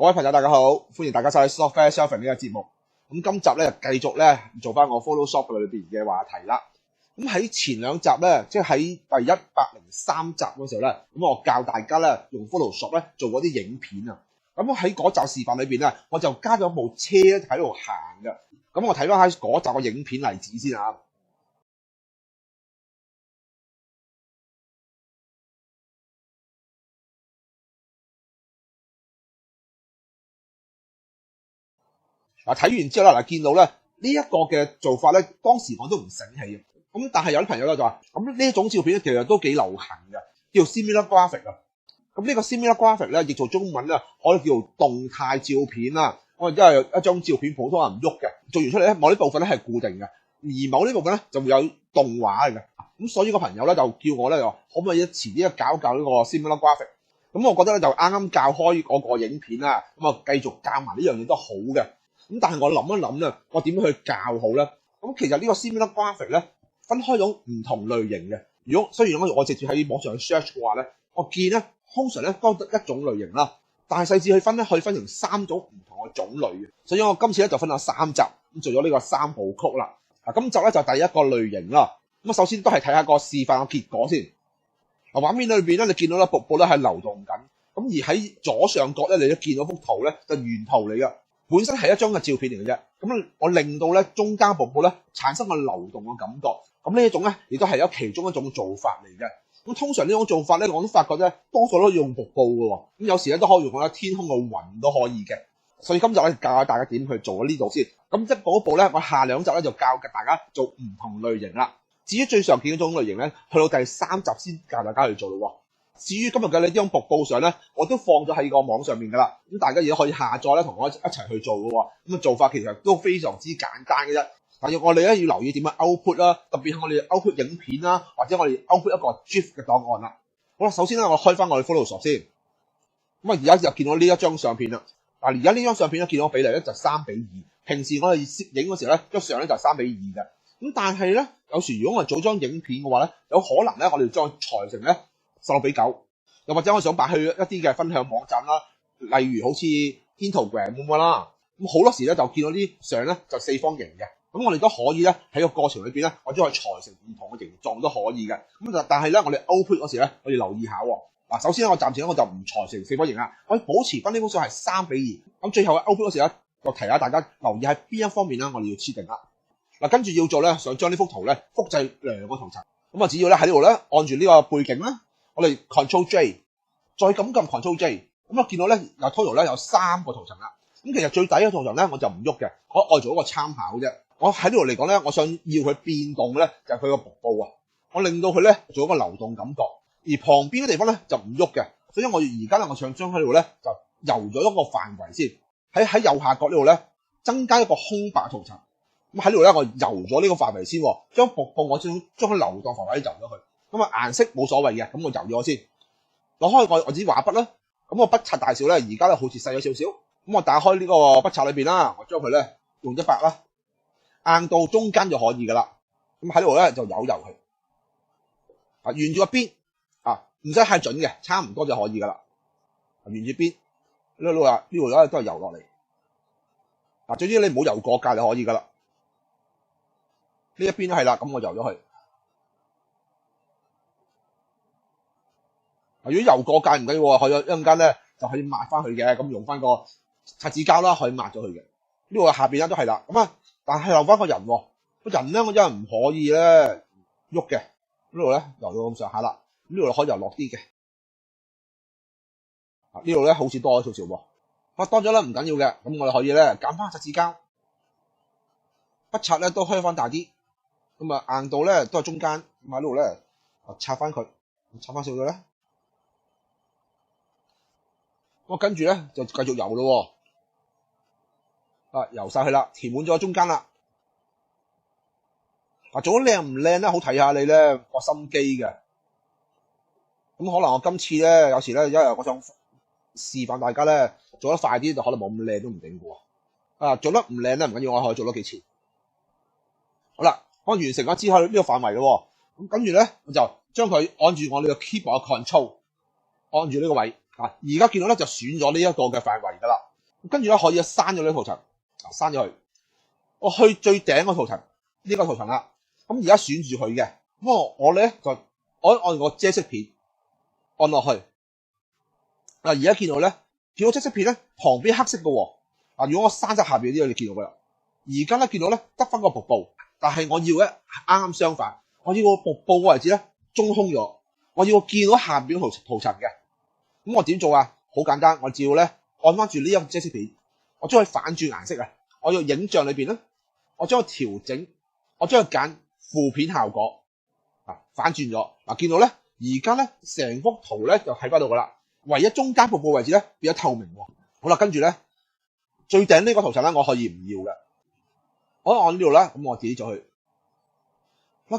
各位朋友大家好，歡迎大家收睇 Software Shelving 呢個節目。咁今集咧繼續咧做翻我 Photoshop 裏邊嘅話題啦。咁喺前兩集咧，即係喺第103集嗰時候咧，咁我教大家咧用 Photoshop 咧做嗰啲影片啊。咁喺嗰集示範裏邊咧，我就加咗部車喺度行嘅。咁我睇翻喺嗰集嘅影片例子先啊。睇完之後咧，見到咧呢一個嘅做法咧，當時我都唔醒起嘅。咁但係有啲朋友咧就話，咁呢一種照片咧其實都幾流行嘅，叫 Similar Graphic 啊。咁呢個 Similar Graphic 咧，譯做中文咧，可以叫做動態照片啦。我哋因為一張照片普通人唔喐嘅，做完出嚟咧，某啲部分咧係固定嘅，而某啲部分咧就會有動畫嚟嘅。咁所以個朋友咧就叫我咧就可唔可以遲啲教一教呢個 Similar Graphic？咁我覺得咧就啱啱教開嗰個影片啦，咁啊繼續教埋呢樣嘢都好嘅。咁但係我諗一諗咧，我點樣去教好咧？咁其實呢個 Similar Graphic 咧分開咗唔同類型嘅。如果雖然我直接喺網上 search 嘅話咧，我見咧通常咧都得一種類型啦，但係細緻去分咧可以分成3種唔同嘅種類嘅。所以我今次咧就分咗3集，咁做咗呢個3部曲啦。今集咧就第一個類型啦。咁首先都係睇下個示範嘅結果先。畫面裏邊咧，你見到咧瀑布咧係流動緊，咁而喺左上角咧，你都見到幅圖咧就原圖嚟嘅。本身係一張嘅照片嚟嘅啫，咁我令到咧中間瀑布咧產生個流動嘅感覺，咁呢一種咧亦都係有其中一種做法嚟嘅。咁通常呢種做法咧，我都發覺咧多數都用瀑布嘅喎，咁有時咧都可以用天空嘅雲都可以嘅。所以今集咧教下大家點去做喺呢度先。咁一步一步咧，我下2集咧就教大家做唔同類型啦。至於最常見嗰種類型咧，去到第3集先教大家去做咯。至於今日嘅呢張瀑布相咧，我都放咗喺個網上面噶啦，咁大家亦都可以下載咧，同我一齊去做嘅喎。咁做法其實都非常之簡單嘅啫。但係我哋咧要留意點樣 output 啦，特別係我哋 output 影片啦，或者我哋 output 一個 GIF 嘅檔案啦。好啦，首先咧我開翻我哋 Photoshop 先。咁而家就見到呢一張相片啦。而家呢張相片咧見到比例咧就3:2。平時我哋攝影嗰時咧，張相咧就3:2嘅。咁但係咧，有時如果我哋做張影片嘅話咧，有可能咧我哋將裁成咧16:9，又或者我想擺去一啲嘅分享網站啦，例如好似 Instagram 咁啦。咁好多時咧就見到啲相咧就4方形嘅，咁我哋都可以咧喺個過程裏邊咧，我將佢裁成唔同嘅形狀都可以嘅。咁但係咧我哋 output 嗰時咧，我哋留意下喎。首先我暫時我就唔裁成4方形啦，我保持翻呢幅相係3:2。咁最後嘅 output 嗰時咧，就提下大家留意喺邊一方面啦，我哋要設定啦。跟住要做咧，想將呢幅圖咧複製2個圖層，咁啊只要咧喺呢度咧按住呢個背景啦，我哋 Ctrl J， 再撳 Ctrl J， 咁啊見到咧有 total 咧有3個圖層啦。咁其實最底嘅圖層咧我就唔喐嘅，我愛做一個參考啫。我喺呢度嚟講咧，我想要佢變動咧就係佢個瀑布啊，我令到佢咧做一個流動感覺，而旁邊嘅地方咧就唔喐嘅。所以我而家咧我想將喺呢度咧就游咗一個範圍先，喺右下角呢度咧增加一個空白圖層。咁喺呢度咧，我游咗呢個範圍先，將瀑布我將佢流動範圍游咗去。咁顏色冇所謂嘅，咁我游咗先。攞開我支畫筆啦，咁個筆刷大小咧，而家咧好似細咗少少。咁我打開呢個筆刷裏邊啦，我將佢咧用100啦，硬到中間就可以噶啦。咁喺呢度咧就游去，沿住個邊唔使太準嘅，差唔多就可以噶啦。沿住邊呢度咧都係游落嚟。總之你唔好游過界就可以噶啦。呢一邊都係啦，咁我游咗去。如果游過界唔緊要，可以一陣間咧就可以抹翻去嘅，咁用翻個擦紙膠啦，可以抹咗佢嘅。呢度下邊咧都係啦，咁但係留翻個人喎，個人咧我真係唔可以咧喐嘅。呢度咧游到咁上下啦，呢度可以游落啲嘅。呢度咧好似多咗少少喎，多咗啦唔緊要嘅，咁我哋可以咧揀翻擦紙膠，筆刷咧都開翻大啲。咁硬度咧都係中間，咁喺呢度咧拆翻佢，拆翻少少咧。咁跟住咧就繼續游咯，游晒去啦，填滿咗中間啦。做得靚唔靚咧，好睇下你咧個心機嘅。咁可能我今次咧有時咧，因為我想示範大家咧做得快啲，就可能冇咁靚都唔定嘅。做得唔靚咧唔緊要，我可以做多幾次。好啦。我完成咗之後呢個範圍咯，咁跟住咧我就將佢按住我哋嘅 keyboard 嘅 control， 按住呢個位。而家見到咧就選咗呢一個嘅範圍噶啦。跟住咧可以刪咗呢個圖層，刪咗佢。我去最頂個圖層，呢個圖層啦。咁而家選住佢嘅，咁我咧就按個遮色片按落去。而家見到咧，見到遮色片咧旁邊黑色嘅喎。如果我刪晒下邊啲，你見到噶啦。而家咧見到咧得翻個瀑布，但係我要咧啱啱相反，我要個瀑布個位置咧中空咗，我要見到下邊圖層嘅。咁我點做啊？好簡單，我只要咧按翻住呢一個遮色片，我將佢反轉顏色啊！我要影像裏邊咧，我將佢調整，我將佢揀負片效果反轉咗見到咧，而家咧成幅圖咧就喺翻度噶啦，唯一中間瀑布位置咧變咗透明喎。好啦，跟住咧最頂呢個圖層咧，我可以唔要嘅，我按呢度啦，咁我自己就去。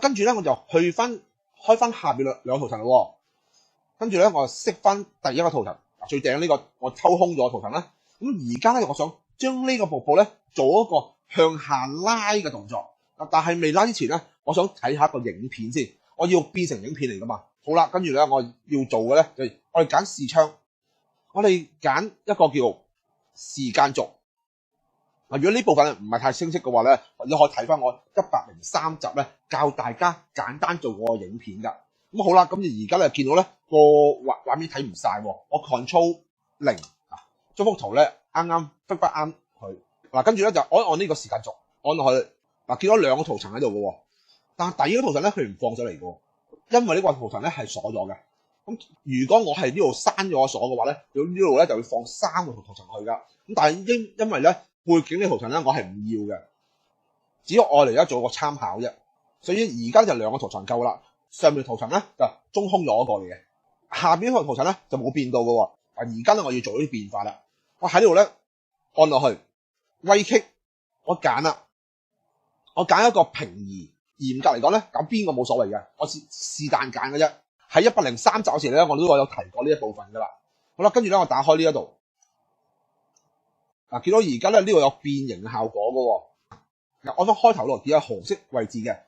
跟住咧我就去翻開翻下邊兩個圖層咯。跟住咧，我熄翻第一個圖層，最頂呢個我抽空咗圖層啦。咁而家咧，我想將呢個瀑布咧做一個向下拉嘅動作。但係未拉之前咧，我想睇下一個影片先，我要變成影片嚟噶嘛。好啦，跟住咧我要做嘅咧就係我哋揀視窗，我哋揀一個叫時間軸。如果呢部分唔係太清晰嘅話咧，你可以睇翻我103集咧，教大家簡單做個影片噶。咁好啦，咁而家咧見到咧個畫面睇唔晒喎，我 Ctrl 0將幅圖咧啱啱 fit 翻啱佢。跟住咧就按呢個時間軸按落去。見到兩個圖層喺度嘅喎，但係第二個圖層咧佢唔放上嚟嘅，因為呢個圖層咧係鎖咗嘅。咁如果我係呢度刪咗鎖嘅話咧，呢度咧就會放3個圖層去噶。咁但係因為咧背景嘅圖層咧我係唔要嘅，只要我嚟而家做個參考啫。所以而家就兩個圖層夠啦。上面圖層咧就中空咗一個嚟嘅，下邊呢個圖層咧就冇變到嘅喎。而家咧我要做啲變化啦，我喺呢度咧按落去，Right-click，我揀啦，我揀一個平移。嚴格嚟講咧，揀邊個冇所謂嘅，我是但揀嘅啫。喺103集時咧，我都有提過呢一部分噶啦。好啦，跟住咧我打開呢一度，見到而家咧呢度有變形效果嘅喎。按翻開頭度見有紅色位置嘅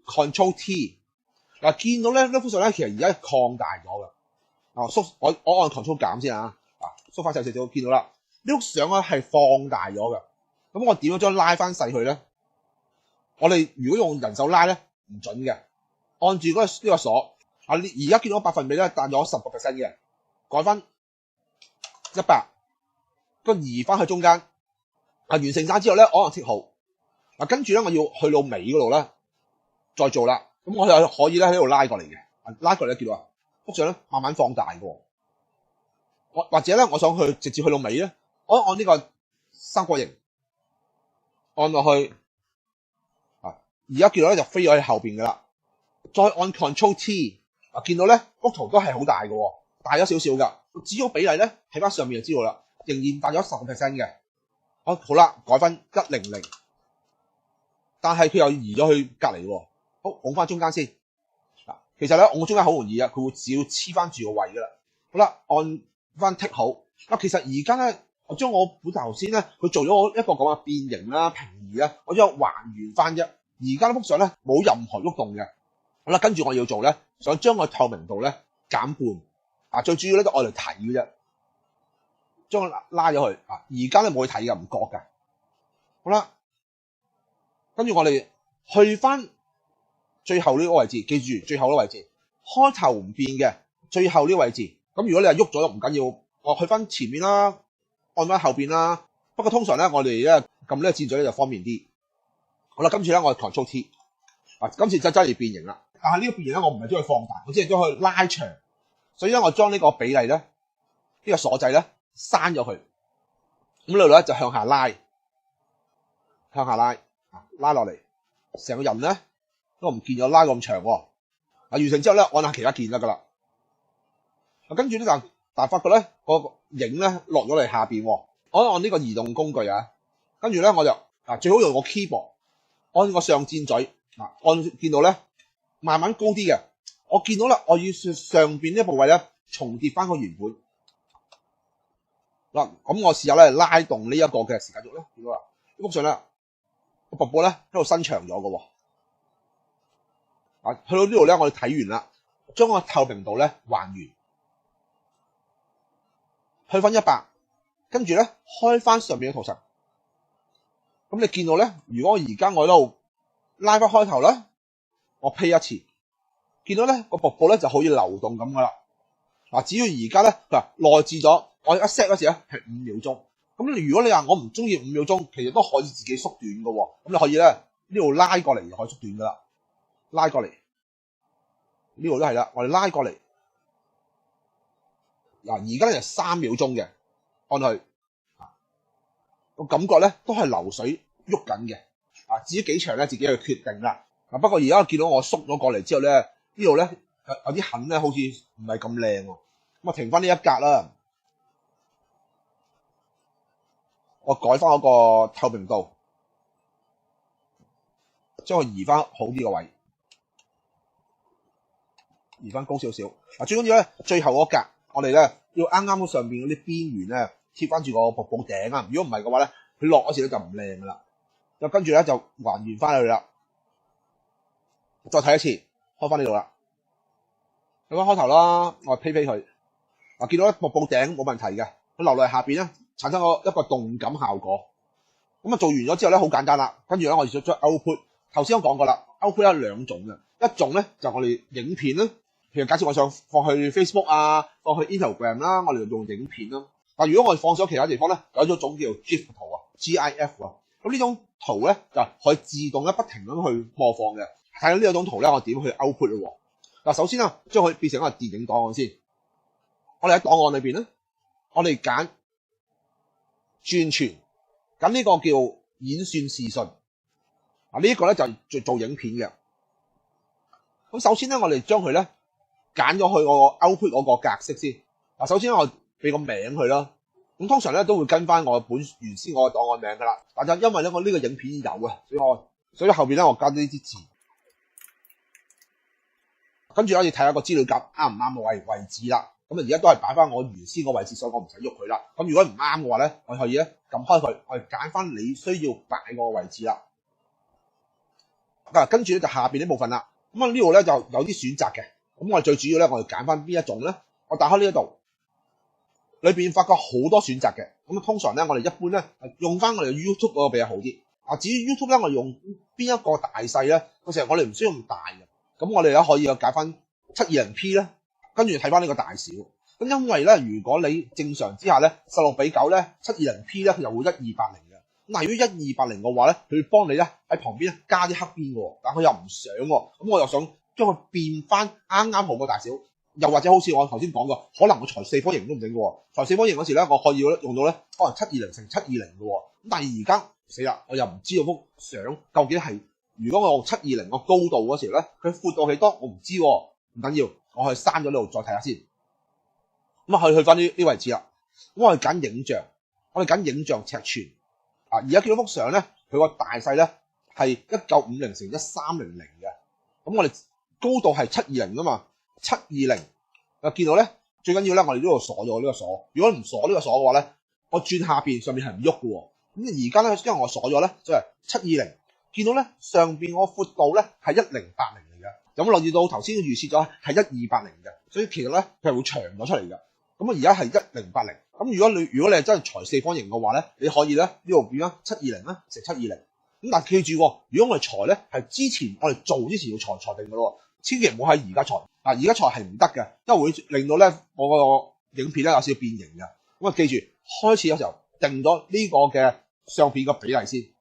Ctrl T。見到咧呢幅相咧，其實而家擴大咗噶。我按 Ctrl 減先啊，縮翻細少少，見到啦。呢幅相咧係放大咗噶。咁我點樣將拉翻細去咧？我哋如果用人手拉咧，唔準嘅。按住呢個鎖，而家見到百分比咧彈咗10% 嘅，改翻100，個移翻去中間。完成晒之後咧，我按剔好。跟住咧我要去到尾嗰度咧，再做啦。咁我就可以咧喺度拉過嚟嘅，拉過嚟咧見到幅相咧慢慢放大嘅。或者咧我想去直接去到尾咧，我按呢個三角形按落去，而家見到咧就飛咗喺後邊噶啦。再按 Ctrl T， 見到咧幅圖都係好大嘅，大咗少少噶。只要比例咧睇翻上面就知道啦，仍然大咗10% 嘅。好啦，改翻100，但係佢又移咗去隔離喎。好，拱翻中間先。其實咧，拱中間好容易啊，佢會只要黐翻住個位噶啦。好啦，按翻剔好。其實而家咧，我將我本頭先咧，佢做咗一個咁嘅變形啦、平移啦，我將還原翻啫。而家呢幅相咧冇任何喐動嘅。好啦，跟住我要做咧，想將個透明度咧減半。最主要咧就愛嚟睇嘅啫，將佢拉咗去。而家咧冇去睇嘅，唔覺㗎。好啦，跟住我哋去翻最後呢個位置，記住最後呢個位置，開頭唔變嘅，最後呢個位置。咁如果你係喐咗都唔緊要，我去翻前面啦，按翻後邊啦。不過通常咧，我哋咧撳呢個箭嘴咧就方便啲。好啦，跟住咧我 Ctrl T， 今次真係變形啦。但係呢個變形咧，我唔係將佢放大，我只係將佢拉長。所以咧，我將呢個比例咧，呢個鎖掣咧刪咗佢。咁呢度咧就向下拉，拉落嚟，成個人咧都唔見咗拉咁長喎。完成之後咧，按下其他鍵得噶啦。跟住咧但係發覺咧個影咧落咗嚟下邊喎。我按呢個移動工具啊，跟住咧我就最好用個 keyboard， 按個上箭嘴按見到咧慢慢高啲嘅。我見到啦，我要上邊呢一部位咧重疊翻個原本。咁我試下咧拉動呢一個嘅時間軸咧，見到啦，呢幅相咧個瀑布咧喺度伸長咗嘅喎。去到呢度咧，我哋睇完啦，將個透明度咧還原，去翻100，跟住咧開翻上面嘅圖層。咁你見到咧，如果而家我喺度拉翻開頭啦，我 play 一次，見到咧個瀑布咧就好似流動咁噶啦。嗱，只要而家咧嗱內置咗，我一 set 嗰時咧係5秒鐘。咁如果你話我唔中意5秒鐘，其實都可以自己縮短噶喎。咁你可以咧呢度拉過嚟就可以縮短噶啦，拉過嚟呢度都係啦，我哋拉過嚟。嗱，而家咧就3秒鐘嘅，按去個感覺咧都係流水喐緊嘅。至於幾長咧自己去決定啦。不過而家我見到我縮咗過嚟之後咧，呢度咧有啲痕咧，好似唔係咁靚喎。咁我停翻呢一格啦，我改翻嗰個透明度，將佢移翻好啲個位，移翻高少少。最緊要咧，最後嗰格我哋咧要啱啱上邊嗰啲邊緣咧貼翻住個瀑布頂啊！如果唔係嘅話咧，佢落嗰時咧就唔靚噶啦。就跟住咧就還原翻去啦，再睇一次，開翻呢度啦，睇翻開頭啦，我飛飛佢。見到咧瀑布頂冇問題嘅，佢流落嚟下邊咧產生咗一個動感效果。咁做完咗之後咧好簡單啦，跟住咧我哋將 output， 頭先我講過啦 ，output 有2種嘅，一種咧就我哋影片啦，譬如假設我想放去 Facebook 啊，放去 Instagram 啦，我哋就用影片啦。但如果我哋放咗其他地方咧，有咗種叫 GIF 圖啊 ，GIF 啊，咁呢種圖咧就可以自動咧不停咁去播放嘅。睇到呢兩種圖咧，我點去 output 咯？嗱，首先啊，將佢變成一個電影檔案先。我哋喺檔案裏邊咧，我哋揀轉存，咁呢個叫演算視訊。呢一個咧就做影片嘅。咁首先咧，我哋將佢咧揀咗去我 output 嗰個格式先。嗱，首先我俾個名佢啦。咁通常咧都會跟翻我原先我嘅檔案名噶啦。但就因為咧我呢個影片有啊，所以後邊咧我加呢啲字。跟住可以睇下個資料夾啱唔啱個位置啦。咁而家都係擺翻我原先個位置，所以我唔使喐佢啦。咁如果唔啱嘅話咧，我可以咧撳開佢，我哋揀翻你需要擺個位置啦。跟住咧就下邊呢部分啦。咁呢度咧就有啲選擇嘅。咁我哋最主要咧，我哋揀翻邊一種咧？我打開呢一度，裏邊發覺好多選擇嘅。咁通常咧，我哋一般咧用翻我哋 YouTube 嗰個比較好啲。至於 YouTube 咧，我哋用邊一個大細咧？其實我哋唔需要咁大嘅。咁我哋咧可以揀翻 720P 咧，跟住睇翻呢個大小。咁因為咧，如果你正常之下咧16:9咧 720P 咧，佢又會1280嘅。咁如果1280嘅話咧，佢會幫你咧喺旁邊咧加啲黑邊喎，但佢又唔想喎。咁我又想將佢變翻啱啱好個大小，又或者好似我頭先講過，可能我裁四方形都唔整嘅喎。裁四方形嗰時咧，我可以用到咧可能720乘720嘅喎。咁但係而家死啦，我又唔知道幅相究竟係。如果我用720個高度嗰時咧，佢闊到幾多我唔知喎，唔緊要，我去刪咗呢度再睇下先。咁啊去翻呢位置啦。咁我哋揀影像，我哋揀影像尺寸。而家見到幅相咧，佢個大細咧係1950乘1300嘅。咁我哋高度係720噶嘛，720。見到咧，最緊要咧，我哋呢度鎖咗呢個鎖。如果唔鎖呢個鎖嘅話咧，我轉下邊上面係唔喐嘅喎。咁而家咧，因為我鎖咗咧，就係720。見到咧上邊我闊度咧係1080嚟嘅，有冇留意到頭先預設咗係1280嘅，所以其實咧佢係會長咗出嚟嘅。咁而家係1080。咁如果你係真係裁四方形嘅話咧，你可以咧呢度變咗720啦，乘720。咁但係記住，如果我哋裁咧係之前我哋做之前要裁定嘅咯，千祈唔好喺而家裁。而家裁係唔得嘅，因為會令到咧我個影片咧有少少變形嘅。咁啊記住，開始嘅時候定咗呢個嘅相片嘅比例先。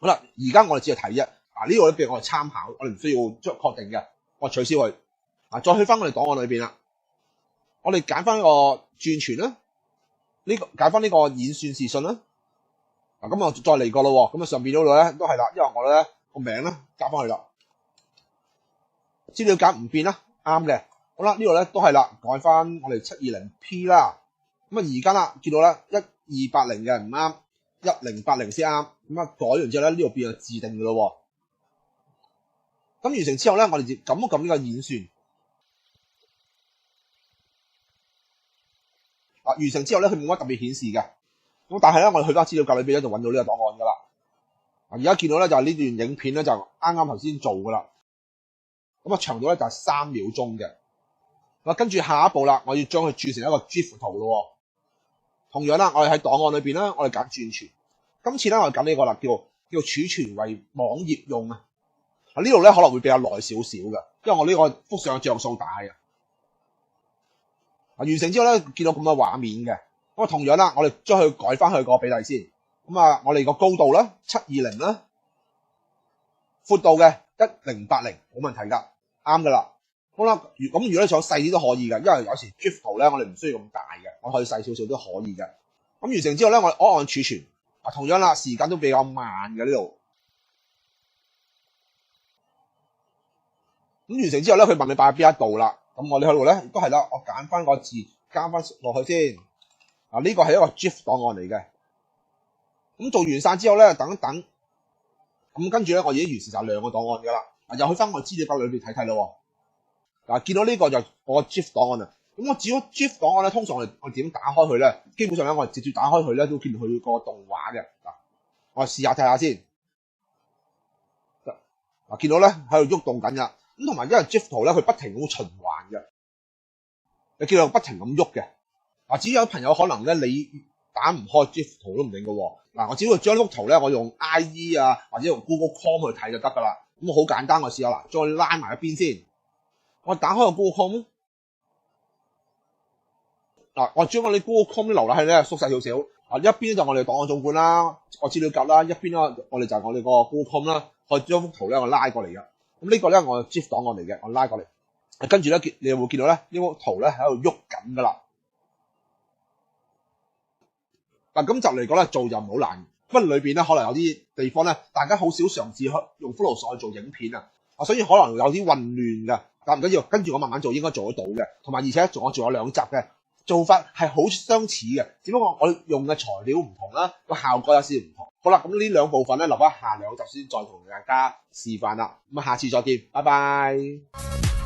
好啦，而家我哋只係睇啫。呢個咧俾我哋參考，我哋唔需要將確定嘅，我取消佢。再去翻我哋檔案裏邊啦，我哋揀翻個轉存啦，揀翻呢個演算視訊啦。咁我再嚟過咯。咁上邊嗰度咧都係啦，因為我咧個名咧加翻去啦，資料夾唔變啦，啱嘅。好啦，呢度咧都係啦，改翻我哋720P 啦。咁而家啦，見到咧1280嘅唔啱，1080先啱。咁改完之後咧，呢度變咗自定嘅咯。咁完成之後咧，我哋就撳一撳呢個演算。完成之後咧，佢冇乜特別顯示嘅。咁但係咧，我哋去翻資料夾裏邊咧，就揾到呢個檔案噶啦。而家見到咧就係呢段影片咧，就啱啱頭先做噶啦。咁長度咧就係3秒鐘嘅。跟住下一步啦，我要將佢轉成一個 GIF 圖咯。同樣啦，我哋喺檔案裏邊啦，我哋揀轉存。今次咧我哋揀呢個啦，叫儲存為網頁用啊。呢度咧可能會比較耐少少嘅，因為我呢個幅相像數大啊。完成之後咧，見到咁多畫面嘅，咁啊同樣啦，我哋將佢改翻去個比例先。咁啊，我哋個高度啦720啦，闊度嘅1080冇問題㗎，啱㗎啦。好啦，如果你想細啲都可以嘅，因為有時 GIF 圖咧我哋唔需要咁大嘅，我可以細少少都可以嘅。咁完成之後咧，我按儲存。同樣啦，時間都比較慢嘅呢度。咁完成之後咧，佢問你擺喺邊一度啦。咁我哋喺度咧都係啦，我揀翻個字加翻落去先。呢個係一個 GIF 檔案嚟嘅。咁做完晒之後咧，等一等。咁跟住咧，我已經完成晒兩個檔案噶啦。又去翻我資料包裏邊睇睇咯。見到呢個就我個 GIF 檔案啦。咁我至於 GIF 檔案咧，通常我哋點打開佢咧？基本上咧，我哋直接打開佢咧，都見到佢個動畫嘅。我試下睇下先。見到咧喺度喐動緊噶。咁同埋因為 GIF 圖咧，佢不停咁循環嘅，你見到不停咁喐嘅。至於有朋友可能咧，你打唔開 GIF 圖都唔定噶。我只要將呢幅圖咧，我用 IE 啊，或者用 Google Chrome 去睇就得噶啦。咁好簡單，我試下啦，再拉埋一邊先。我打開個 Google Chrome。我將我啲 Google Chrome 啲瀏覽器咧縮細少少。一邊就我哋檔案總管啦，我資料夾啦，一邊咧我哋就係我哋個 Google Chrome 啦。我將幅圖咧我拉過嚟嘅。咁呢個咧我 GIF 檔案嚟嘅，我拉過嚟。跟住咧，你有冇見到咧？呢幅圖咧喺度喐緊噶啦。咁就嚟講咧，做就唔好難。不過裏邊咧可能有啲地方咧，大家好少嘗試去用 Photoshop 去做影片啊。所以可能有啲混亂嘅，但唔緊要，跟住我慢慢做應該做得到嘅。同埋而且我仲有兩集嘅做法係好相似嘅，只不過我用嘅材料唔同啦，個效果有少少唔同。好啦，咁呢兩部分咧留翻下兩集先再同大家示範啦。咁下次再見，拜拜。